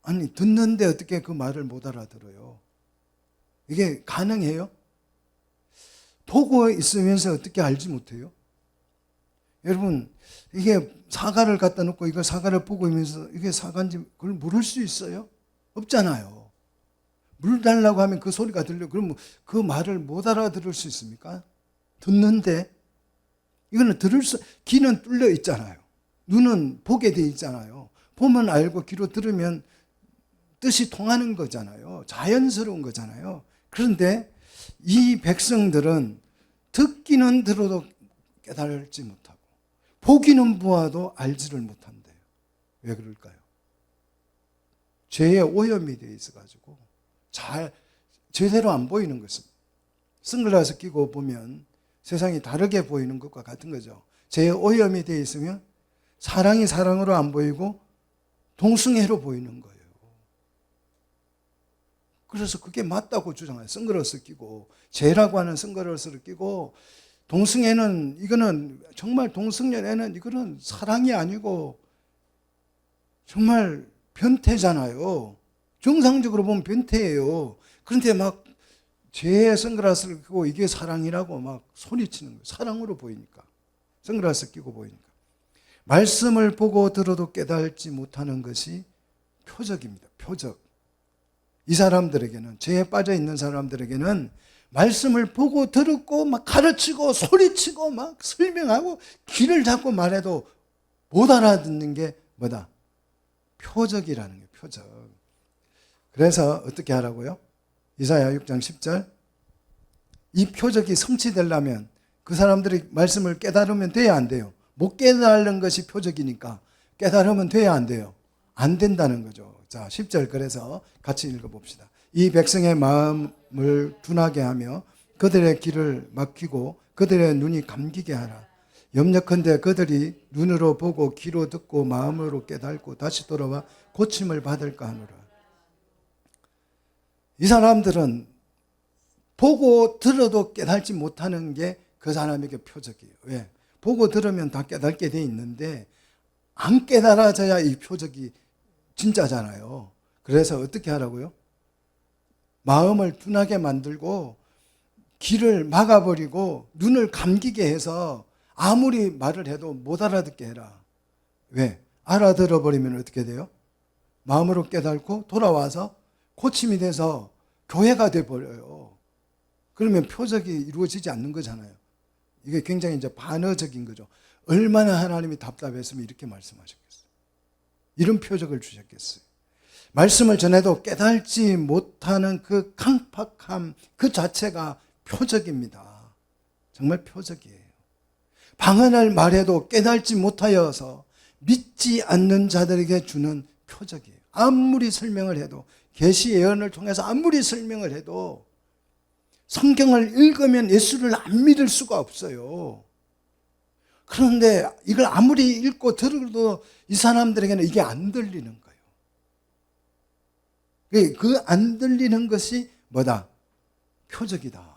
아니, 듣는데 어떻게 그 말을 못 알아들어요? 이게 가능해요? 보고 있으면서 어떻게 알지 못해요? 여러분, 이게 사과를 갖다 놓고 이거 사과를 보고 있으면서 이게 사과인지 그걸 물을 수 있어요? 없잖아요. 물 달라고 하면 그 소리가 들려. 그럼 그 말을 못 알아들을 수 있습니까? 듣는데 이거는 귀는 뚫려 있잖아요. 눈은 보게 돼 있잖아요. 보면 알고 귀로 들으면 뜻이 통하는 거잖아요. 자연스러운 거잖아요. 그런데 이 백성들은 듣기는 들어도 깨달지 못하고 보기는 보아도 알지를 못한대요. 왜 그럴까요? 죄에 오염이 되어 있어가지고 잘 제대로 안 보이는 것입니다. 선글라스 끼고 보면 세상이 다르게 보이는 것과 같은 거죠. 죄에 오염이 되어 있으면 사랑이 사랑으로 안 보이고 동성애로 보이는 거예요. 그래서 그게 맞다고 주장해요. 선글라스 끼고 죄라고 하는 선글라스를 끼고 동성애는 이거는 정말 동성애는 이거는 사랑이 아니고 정말 변태잖아요. 정상적으로 보면 변태예요. 그런데 막 죄의 선글라스를 끼고 이게 사랑이라고 막 소리치는 거예요. 사랑으로 보이니까. 선글라스 끼고 보이니까. 말씀을 보고 들어도 깨달지 못하는 것이 표적입니다. 표적. 이 사람들에게는, 죄에 빠져 있는 사람들에게는 말씀을 보고 들었고 막 가르치고 소리치고 막 설명하고 귀를 잡고 말해도 못 알아듣는 게 뭐다? 표적이라는 게 표적. 그래서 어떻게 하라고요? 이사야 6장 10절. 이 표적이 성취되려면 그 사람들이 말씀을 깨달으면 돼야 안 돼요. 못 깨달은 것이 표적이니까 깨달으면 돼야 안 돼요. 안 된다는 거죠. 자, 10절 그래서 같이 읽어봅시다. 이 백성의 마음을 둔하게 하며 그들의 귀를 막히고 그들의 눈이 감기게 하라. 염려컨대 그들이 눈으로 보고 귀로 듣고 마음으로 깨닫고 다시 돌아와 고침을 받을까 하노라. 이 사람들은 보고 들어도 깨달지 못하는 게 그 사람에게 표적이에요. 왜? 보고 들으면 다 깨닫게 돼 있는데 안 깨달아져야 이 표적이 진짜잖아요. 그래서 어떻게 하라고요? 마음을 둔하게 만들고 귀를 막아버리고 눈을 감기게 해서 아무리 말을 해도 못 알아듣게 해라. 왜? 알아들어버리면 어떻게 돼요? 마음으로 깨닫고 돌아와서 고침이 돼서 교회가 돼버려요. 그러면 표적이 이루어지지 않는 거잖아요. 이게 굉장히 이제 반어적인 거죠. 얼마나 하나님이 답답했으면 이렇게 말씀하셨겠어요. 이런 표적을 주셨겠어요. 말씀을 전해도 깨달지 못하는 그 강팍함 그 자체가 표적입니다. 정말 표적이에요. 방언을 말해도 깨달지 못하여서 믿지 않는 자들에게 주는 표적이에요. 아무리 설명을 해도 계시 예언을 통해서 아무리 설명을 해도 성경을 읽으면 예수를 안 믿을 수가 없어요. 그런데 이걸 아무리 읽고 들어도 이 사람들에게는 이게 안 들리는 거예요. 그 안 들리는 것이 뭐다? 표적이다.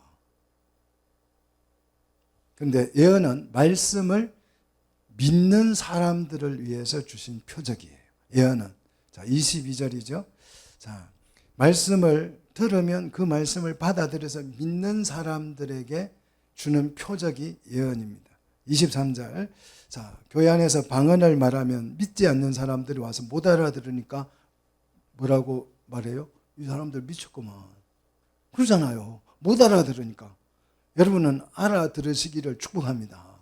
그런데 예언은 말씀을 믿는 사람들을 위해서 주신 표적이에요. 예언은. 자, 22절이죠. 자, 말씀을 들으면 그 말씀을 받아들여서 믿는 사람들에게 주는 표적이 예언입니다. 23절. 자, 교회 안에서 방언을 말하면 믿지 않는 사람들이 와서 못 알아들으니까 뭐라고 말해요? 이 사람들 미쳤구만. 그러잖아요. 못 알아들으니까. 여러분은 알아들으시기를 축복합니다.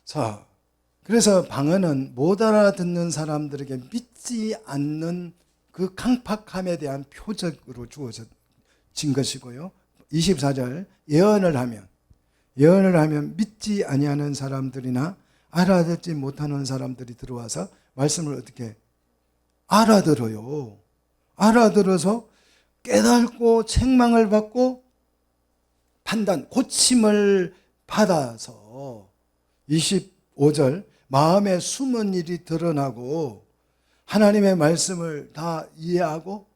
자, 그래서 방언은 못 알아듣는 사람들에게 믿지 않는 그 강팍함에 대한 표적으로 주어진 것이고요. 24절. 예언을 하면 믿지 아니하는 사람들이나 알아듣지 못하는 사람들이 들어와서 말씀을 어떻게 알아들어요. 알아들어서 깨닫고 책망을 받고 판단, 고침을 받아서 25절. 마음에 숨은 일이 드러나고 하나님의 말씀을 다 이해하고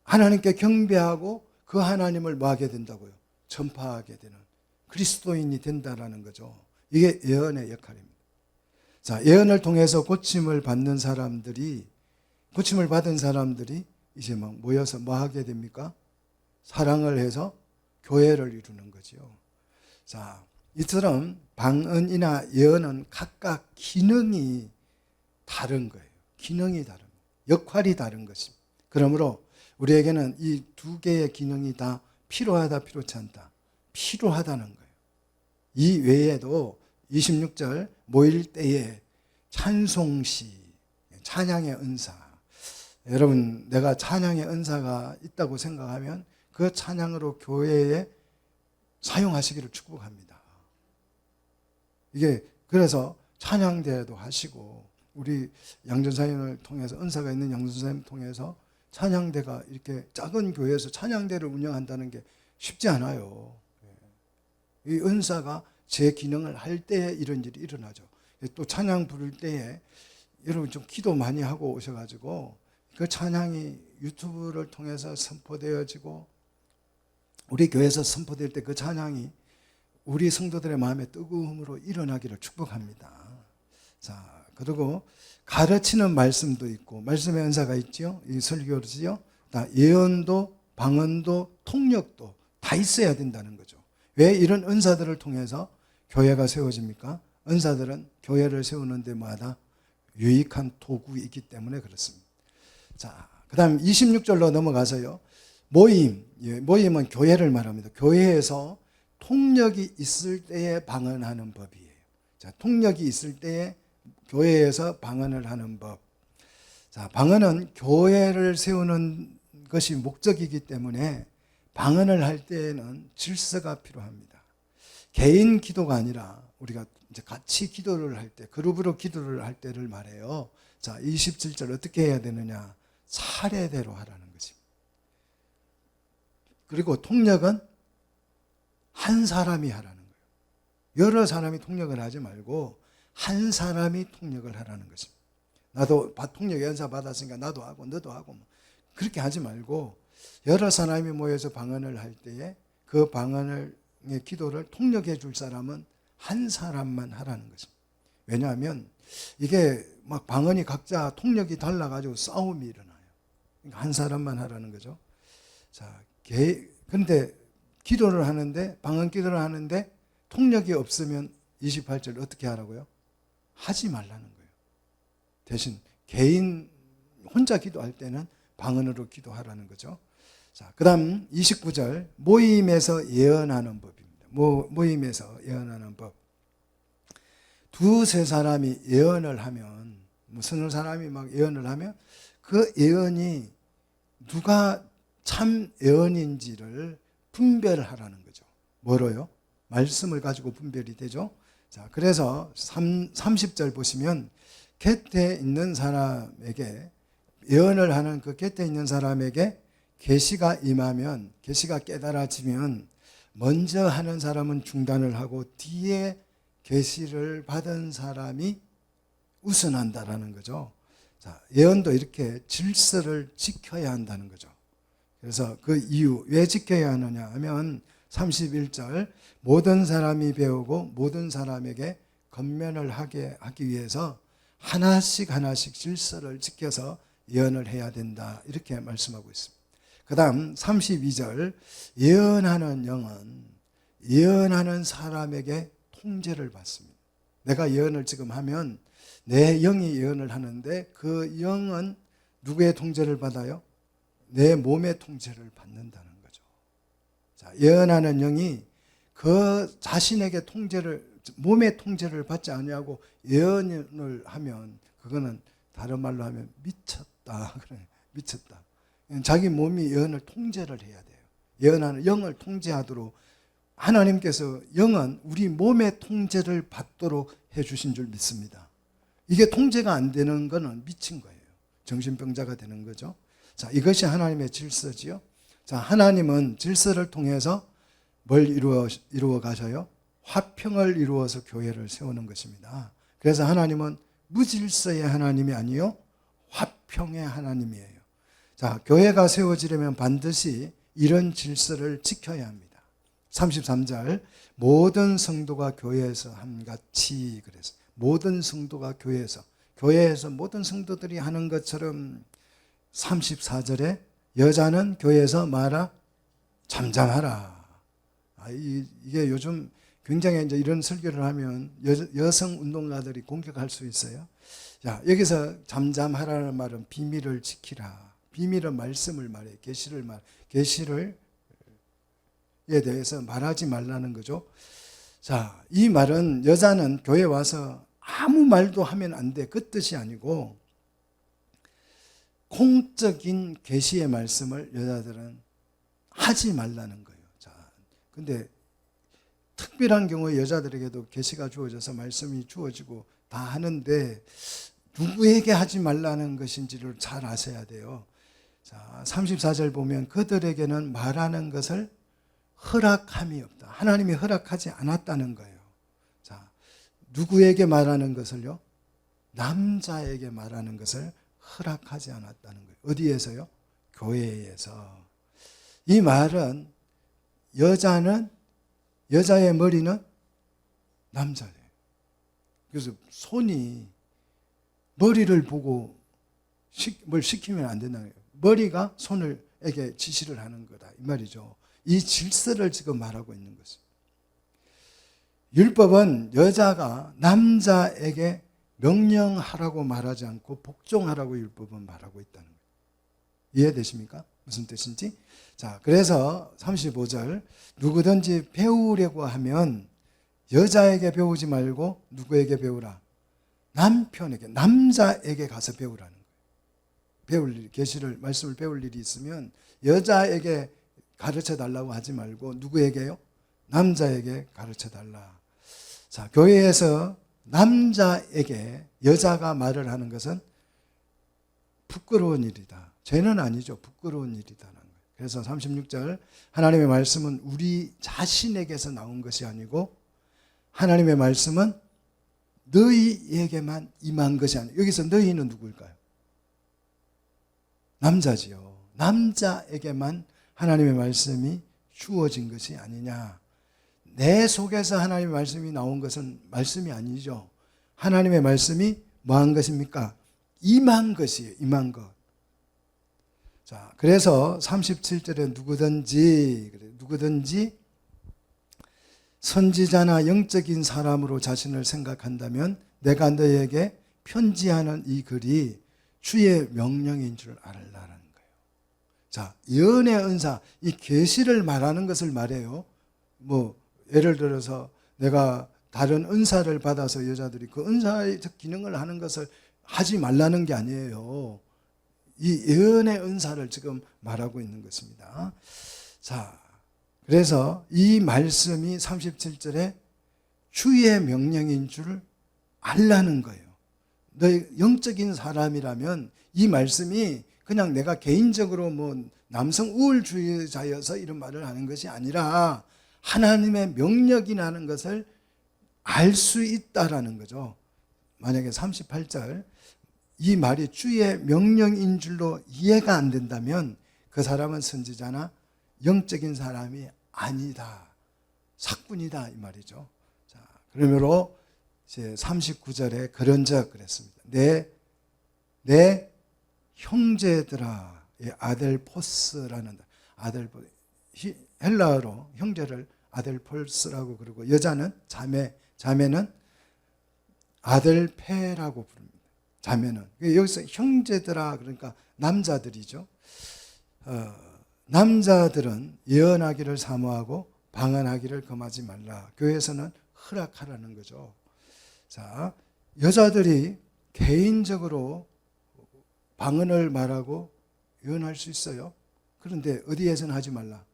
하나님께 경배하고 그 하나님을 뭐 하게 된다고요? 전파하게 되는 그리스도인이 된다라는 거죠. 이게 예언의 역할입니다. 자, 예언을 통해서 고침을 받은 사람들이 이제 막 모여서 뭐 하게 됩니까? 사랑을 해서 교회를 이루는 거죠. 자, 이처럼 방언이나 예언은 각각 기능이 다른 거예요. 기능이 다른 거예요. 역할이 다른 것입니다. 그러므로 우리에게는 이 두 개의 기능이 다 필요하다, 필요치 않다. 필요하다는 거예요. 이 외에도 26절 모일 때에 찬송시, 찬양의 은사. 여러분, 내가 찬양의 은사가 있다고 생각하면 그 찬양으로 교회에 사용하시기를 축복합니다. 이게 그래서 찬양대회도 하시고 우리 양전사님을 통해서 은사가 있는 양전사님을 통해서 찬양대가 이렇게 작은 교회에서 찬양대를 운영한다는 게 쉽지 않아요. 이 은사가 제 기능을 할 때에 이런 일이 일어나죠. 또 찬양 부를 때에 여러분 좀 기도 많이 하고 오셔가지고 그 찬양이 유튜브를 통해서 선포되어지고 우리 교회에서 선포될 때 그 찬양이 우리 성도들의 마음에 뜨거움으로 일어나기를 축복합니다. 자, 그리고 가르치는 말씀도 있고 말씀의 은사가 있죠. 이 설교지요. 다 예언도 방언도 통역도 다 있어야 된다는 거죠. 왜 이런 은사들을 통해서 교회가 세워집니까? 은사들은 교회를 세우는 데마다 유익한 도구이기 때문에 그렇습니다. 자, 그 다음 26절로 넘어가서요. 모임은 교회를 말합니다. 교회에서 통역이 있을 때에 방언하는 법이에요. 자, 통역이 있을 때에 교회에서 방언을 하는 법. 자, 방언은 교회를 세우는 것이 목적이기 때문에 방언을 할 때에는 질서가 필요합니다. 개인 기도가 아니라 우리가 이제 같이 기도를 할 때, 그룹으로 기도를 할 때를 말해요. 자, 27절 어떻게 해야 되느냐? 차례대로 하라는 것입니다. 그리고 통역은 한 사람이 하라는 거예요. 여러 사람이 통역을 하지 말고 한 사람이 통역을 하라는 것입니다. 나도 통역 연사 받았으니까 나도 하고 너도 하고 그렇게 하지 말고 여러 사람이 모여서 방언을 할 때에 그 방언의 기도를 통역해 줄 사람은 한 사람만 하라는 것입니다. 왜냐하면 이게 막 방언이 각자 통역이 달라가지고 싸움이 일어나요. 그러니까 한 사람만 하라는 거죠. 자, 근데 기도를 하는데, 방언 기도를 하는데 통역이 없으면 28절 어떻게 하라고요? 하지 말라는 거예요. 대신 개인 혼자 기도할 때는 방언으로 기도하라는 거죠. 자, 그 다음 29절 모임에서 예언하는 법입니다. 모임에서 예언하는 법. 두세 사람이 예언을 하면, 서너 사람이 막 예언을 하면 그 예언이 누가 참 예언인지를 분별하라는 거죠. 뭐로요? 말씀을 가지고 분별이 되죠. 자, 그래서 30절 보시면 곁에 있는 사람에게 예언을 하는 그 곁에 있는 사람에게 계시가 임하면, 계시가 깨달아지면 먼저 하는 사람은 중단을 하고 뒤에 계시를 받은 사람이 우선한다라는 거죠. 자, 예언도 이렇게 질서를 지켜야 한다는 거죠. 그래서 그 이유, 왜 지켜야 하느냐 하면 31절 모든 사람이 배우고 모든 사람에게 권면을 하기 위해서 하나씩 질서를 지켜서 예언을 해야 된다, 이렇게 말씀하고 있습니다. 그 다음 32절 예언하는 영은 예언하는 사람에게 통제를 받습니다. 내가 예언을 지금 하면 내 영이 예언을 하는데 그 영은 누구의 통제를 받아요? 내 몸의 통제를 받는다는 거죠. 자, 예언하는 영이 그 자신에게 몸의 통제를 받지 아니하고 예언을 하면 그거는 다른 말로 하면 미쳤다. 그래, 미쳤다. 자기 몸이 예언을 통제를 해야 돼요. 예언하는 영을 통제하도록 하나님께서 영은 우리 몸의 통제를 받도록 해주신 줄 믿습니다. 이게 통제가 안 되는 거는 미친 거예요. 정신병자가 되는 거죠. 자, 이것이 하나님의 질서지요. 자, 하나님은 질서를 통해서 뭘 이루어 가셔요? 화평을 이루어서 교회를 세우는 것입니다. 그래서 하나님은 무질서의 하나님이 아니요 화평의 하나님이에요. 자, 교회가 세워지려면 반드시 이런 질서를 지켜야 합니다. 33절 모든 성도가 교회에서 함같이, 그래서 모든 성도가 교회에서 모든 성도들이 하는 것처럼 34절에 여자는 교회에서 말아 잠잠하라. 이게 요즘 굉장히 이제 이런 설교를 하면 여성 운동가들이 공격할 수 있어요. 자, 여기서 잠잠하라는 말은 비밀을 지키라. 비밀은 말씀을 말해, 계시를 에 대해서 말하지 말라는 거죠. 자, 이 말은 여자는 교회 와서 아무 말도 하면 안 돼, 그 뜻이 아니고 공적인 계시의 말씀을 여자들은 하지 말라는 거예요. 자, 근데 특별한 경우에 여자들에게도 계시가 주어져서 말씀이 주어지고 다 하는데 누구에게 하지 말라는 것인지를 잘 아셔야 돼요. 자, 34절 보면 그들에게는 말하는 것을 허락함이 없다. 하나님이 허락하지 않았다는 거예요. 자, 누구에게 말하는 것을요? 남자에게 말하는 것을 허락하지 않았다는 거예요. 어디에서요? 교회에서. 이 말은 여자의 머리는 남자예요. 그래서 손이 머리를 보고 뭘 시키면 안 된다는 거예요. 머리가 손에게 지시를 하는 거다, 이 말이죠. 이 질서를 지금 말하고 있는 것입니다. 율법은 여자가 남자에게 명령하라고 말하지 않고 복종하라고 율법은 말하고 있다는 거예요. 이해되십니까? 무슨 뜻인지? 자, 그래서 35절 누구든지 배우려고 하면 여자에게 배우지 말고 누구에게 배우라? 남편에게, 남자에게 가서 배우라는 거예요. 배울 일, 계시를, 말씀을 배울 일이 있으면 여자에게 가르쳐 달라고 하지 말고 누구에게요? 남자에게 가르쳐 달라. 자, 교회에서 남자에게 여자가 말을 하는 것은 부끄러운 일이다. 죄는 아니죠. 부끄러운 일이다라는 거예요. 그래서 36절 하나님의 말씀은 우리 자신에게서 나온 것이 아니고 하나님의 말씀은 너희에게만 임한 것이 아니에요. 여기서 너희는 누구일까요? 남자지요. 남자에게만 하나님의 말씀이 주어진 것이 아니냐. 내 속에서 하나님의 말씀이 나온 것은 말씀이 아니죠. 하나님의 말씀이 뭐한 것입니까? 임한 것이에요. 임한 것. 자, 그래서 37절에 누구든지 선지자나 영적인 사람으로 자신을 생각한다면 내가 너에게 편지하는 이 글이 주의 명령인 줄 알라는 거예요. 자, 예언의 은사, 이 계시를 말하는 것을 말해요. 뭐 예를 들어서 내가 다른 은사를 받아서 여자들이 그 은사의 기능을 하는 것을 하지 말라는 게 아니에요. 이 예언의 은사를 지금 말하고 있는 것입니다. 자, 그래서 이 말씀이 37절에 주의 명령인 줄 알라는 거예요. 너 영적인 사람이라면 이 말씀이 그냥 내가 개인적으로 뭐 남성 우월주의자여서 이런 말을 하는 것이 아니라 하나님의 명령이라는 것을 알 수 있다라는 거죠. 만약에 38절 이 말이 주의 명령인 줄로 이해가 안 된다면 그 사람은 선지자나 영적인 사람이 아니다. 사꾼이다 이 말이죠. 자, 그러므로 이제 39절에 그런즉 그랬습니다. 내 형제들아, 아델포스라는 헬라어로 형제를 아델폴스라고 그러고 여자는 자매는 아델페라고 부릅니다. 자매는 여기서 형제들아 그러니까 남자들이죠. 남자들은 예언하기를 사모하고 방언하기를 금하지 말라. 교회에서는 허락하라는 거죠. 자, 여자들이 개인적으로 방언을 말하고 예언할 수 있어요. 그런데 어디에서는 하지 말라.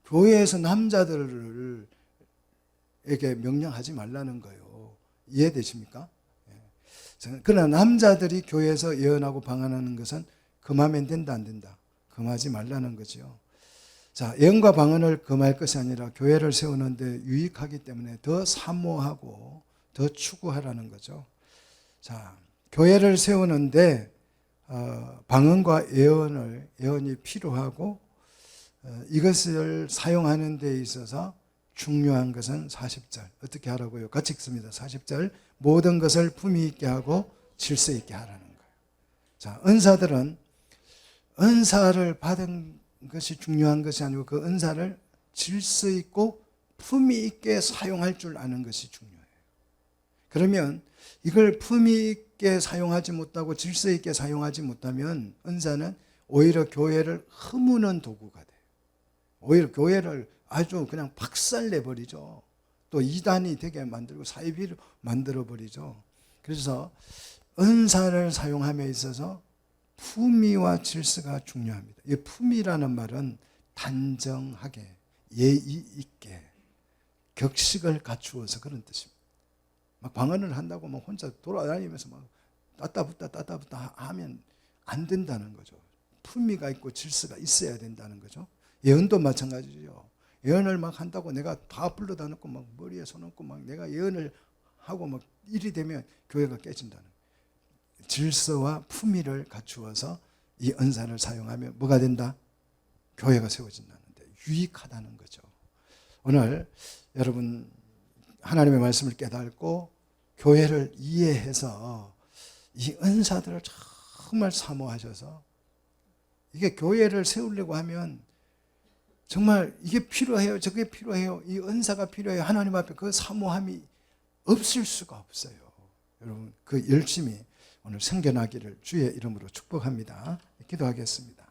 교회에서 남자들에게 명령하지 말라는 거예요. 이해되십니까? 그러나 남자들이 교회에서 예언하고 방언하는 것은 금하면 된다 안 된다? 금하지 말라는 거죠. 자, 예언과 방언을 금할 것이 아니라 교회를 세우는데 유익하기 때문에 더 사모하고 더 추구하라는 거죠. 자, 교회를 세우는데 방언과 예언이 필요하고 이것을 사용하는 데 있어서 중요한 것은 40절. 어떻게 하라고요? 같이 읽습니다. 40절. 모든 것을 품위 있게 하고 질서 있게 하라는 거예요. 자, 은사들은 은사를 받은 것이 중요한 것이 아니고 그 은사를 질서 있고 품위 있게 사용할 줄 아는 것이 중요해요. 그러면 이걸 품위 있게 사용하지 못하고 질서 있게 사용하지 못하면 은사는 오히려 교회를 허무는 도구가 돼요. 오히려 교회를 아주 그냥 박살내버리죠. 또 이단이 되게 만들고 사이비로 만들어버리죠. 그래서 은사를 사용함에 있어서 품위와 질서가 중요합니다. 이 품위라는 말은 단정하게, 예의 있게, 격식을 갖추어서 그런 뜻입니다. 막 방언을 한다고 막 혼자 돌아다니면서 막 따따붙다 하면 안 된다는 거죠. 품위가 있고 질서가 있어야 된다는 거죠. 예언도 마찬가지죠. 예언을 막 한다고 내가 다 불러다 놓고 막 머리에 손 얹고 막 내가 예언을 하고 막 일이 되면 교회가 깨진다는 거예요. 질서와 품위를 갖추어서 이 은사를 사용하면 뭐가 된다? 교회가 세워진다는데 유익하다는 거죠. 오늘 여러분 하나님의 말씀을 깨닫고 교회를 이해해서 이 은사들을 정말 사모하셔서 이게 교회를 세우려고 하면 정말 이게 필요해요. 저게 필요해요. 이 은사가 필요해요. 하나님 앞에 그 사모함이 없을 수가 없어요. 여러분 그 열심히 오늘 생겨나기를 주의 이름으로 축복합니다. 기도하겠습니다.